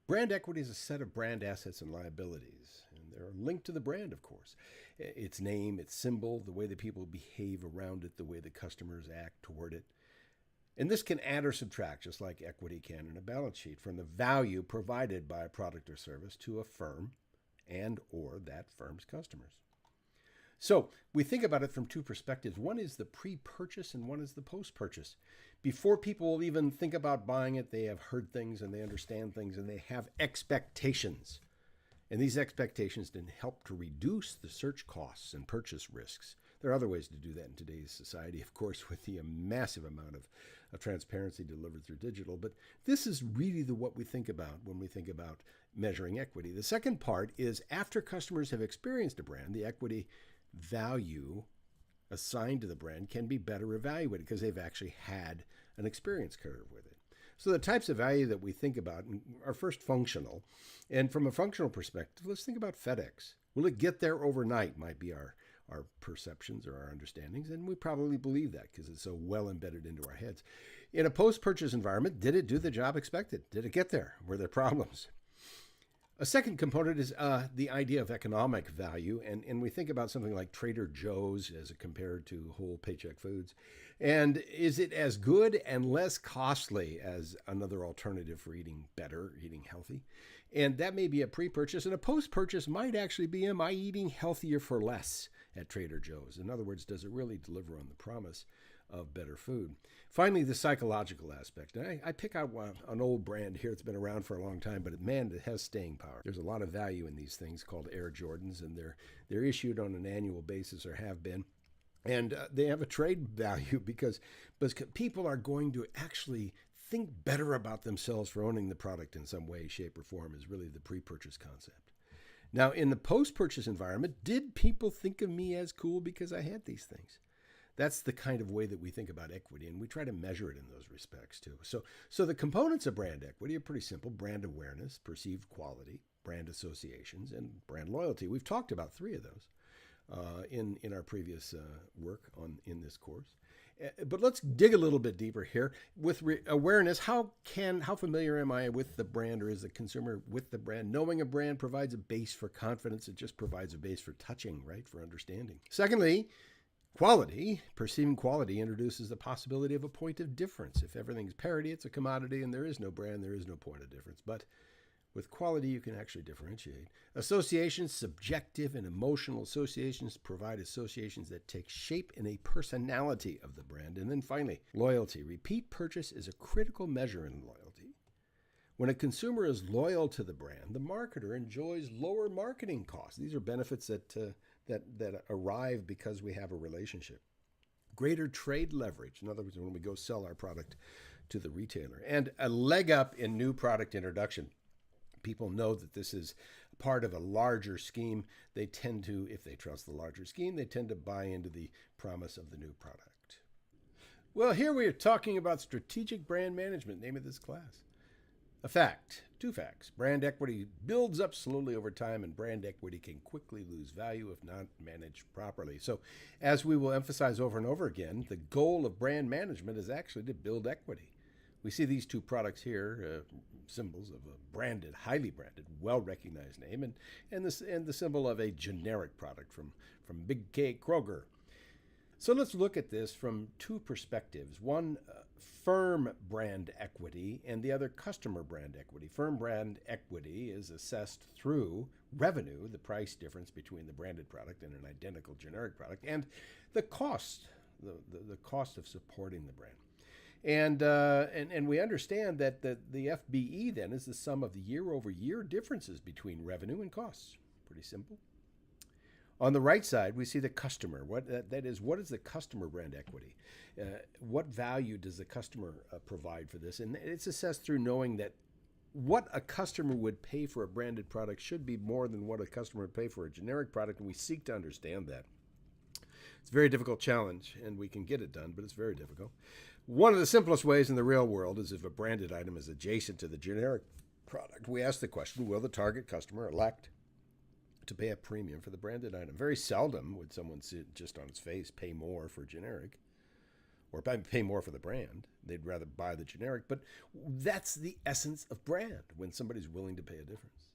Brand equity is a set of brand assets and liabilities, and they're linked to the brand, of course. Its name, its symbol, the way that people behave around it, the way the customers act toward it. And this can add or subtract, just like equity can in a balance sheet, from the value provided by a product or service to a firm and or that firm's customers. So we think about it from two perspectives. One is the pre-purchase and one is the post-purchase. Before people even think about buying it, they have heard things and they understand things and they have expectations. And these expectations then help to reduce the search costs and purchase risks. There are other ways to do that in today's society, of course, with the massive amount of transparency delivered through digital. But this is really what we think about when we think about measuring equity. The second part is after customers have experienced a brand, the equity value assigned to the brand can be better evaluated because they've actually had an experience curve with it. So the types of value that we think about are first functional. And from a functional perspective, let's think about FedEx. Will it get there overnight might be our perceptions or our understandings, and we probably believe that because it's so well embedded into our heads. In a post-purchase environment, did it do the job expected? Did it get there? Were there problems? A second component is the idea of economic value, and we think about something like Trader Joe's as compared to Whole Paycheck Foods. And is it as good and less costly as another alternative for eating better, eating healthy? And that may be a pre-purchase, and a post-purchase might actually be, am I eating healthier for less at Trader Joe's? In other words, does it really deliver on the promise of better food? Finally, the psychological aspect. I pick out an old brand here. It's been around for a long time, but man, it has staying power. There's a lot of value in these things called Air Jordans, and they're issued on an annual basis or have been. And they have a trade value because people are going to actually think better about themselves for owning the product in some way, shape, or form is really the pre-purchase concept. Now, in the post-purchase environment, did people think of me as cool because I had these things? That's the kind of way that we think about equity, and we try to measure it in those respects too. So the components of brand equity are pretty simple: brand awareness, perceived quality, brand associations, and brand loyalty. We've talked about three of those in our previous work in this course. But let's dig a little bit deeper here. With awareness, how familiar am I with the brand, or is the consumer with the brand? Knowing a brand provides a base for confidence. It just provides a base for touching, right, for understanding. Secondly, quality, perceiving quality introduces the possibility of a point of difference. If everything's parity, it's a commodity, and there is no brand, there is no point of difference. But with quality, you can actually differentiate. Associations, subjective and emotional associations, provide associations that take shape in a personality of the brand. And then finally, loyalty. Repeat purchase is a critical measure in loyalty. When a consumer is loyal to the brand, the marketer enjoys lower marketing costs. These are benefits that arrive because we have a relationship. Greater trade leverage, in other words, when we go sell our product to the retailer, and a leg up in new product introduction. People know that this is part of a larger scheme. They tend to, if they trust the larger scheme, they tend to buy into the promise of the new product. Well, here we are talking about strategic brand management, name of this class. A fact, two facts. Brand equity builds up slowly over time, and brand equity can quickly lose value if not managed properly. So, as we will emphasize over and over again, the goal of brand management is actually to build equity. We see these two products here, symbols of a branded, highly branded, well-recognized name, and the symbol of a generic product from Big K Kroger. So let's look at this from two perspectives. One, firm brand equity, and the other, customer brand equity. Firm brand equity is assessed through revenue, the price difference between the branded product and an identical generic product, and the cost, the cost of supporting the brand. And we understand that the FBE then is the sum of the year-over-year differences between revenue and costs. Pretty simple. On the right side, we see the customer. What is the customer brand equity? What value does the customer provide for this? And it's assessed through knowing that what a customer would pay for a branded product should be more than what a customer would pay for a generic product, and we seek to understand that. It's a very difficult challenge, and we can get it done, but it's very difficult. One of the simplest ways in the real world is if a branded item is adjacent to the generic product. We ask the question, will the target customer elect to pay a premium for the branded item? Very seldom would someone see it just on its face pay more for generic. or pay more for the brand. They'd rather buy the generic. But that's the essence of brand, when somebody's willing to pay a difference.